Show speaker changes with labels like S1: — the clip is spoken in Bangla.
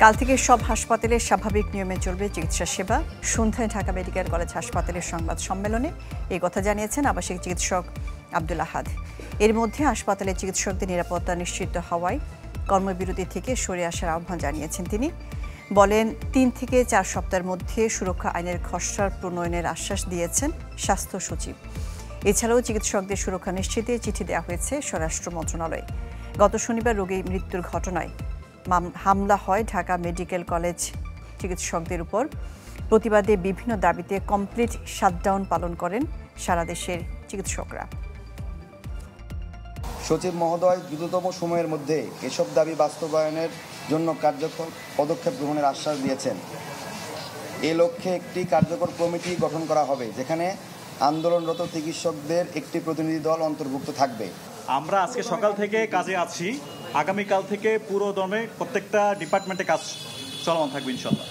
S1: কাল থেকে সব হাসপাতালে স্বাভাবিক নিয়মে চলবে চিকিৎসা সেবা। সন্ধ্যায় ঢাকা মেডিকেল কলেজ হাসপাতালের সংবাদ সম্মেলনে এই কথা জানিয়েছেন আবাসিক চিকিৎসক আব্দুল আহাদ। এর মধ্যে হাসপাতালে চিকিৎসকদের নিরাপত্তা নিশ্চিত হওয়ায় কর্মবিরতি থেকে সরে আসার আহ্বান জানিয়েছেন তিনি। বলেন ৩ থেকে ৪ সপ্তাহের মধ্যে সুরক্ষা আইনের খসড়া প্রণয়নের আশ্বাস দিয়েছেন স্বাস্থ্য সচিব। এছাড়াও চিকিৎসকদের সুরক্ষা নিশ্চিতে চিঠি দেওয়া হয়েছে স্বরাষ্ট্র মন্ত্রণালয়ে। গত শনিবার রোগী মৃত্যুর ঘটনায় হামলা হয় ঢাকা মেডিকেল কলেজ চিকিৎসকদের উপর। প্রতিবাদে বিভিন্ন দাবিতে কমপ্লিট শাটডাউন পালন করেন সারা দেশের চিকিৎসকরা।
S2: সচিব মহোদয় দ্রুততম সময়ের মধ্যে এসব দাবি বাস্তবায়নের জন্য কার্যকর পদক্ষেপ গ্রহণের আশ্বাস দিয়েছেন। এ লক্ষ্যে একটি কার্যকর কমিটি গঠন করা হবে, যেখানে আন্দোলনরত চিকিৎসকদের একটি প্রতিনিধি দল অন্তর্ভুক্ত থাকবে।
S3: আমরা আজকে সকাল থেকে কাজে আছি, আগামীকাল থেকে পুরো দমে প্রত্যেকটা ডিপার্টমেন্টে কাজ চলমান থাকবে ইনশাআল্লাহ।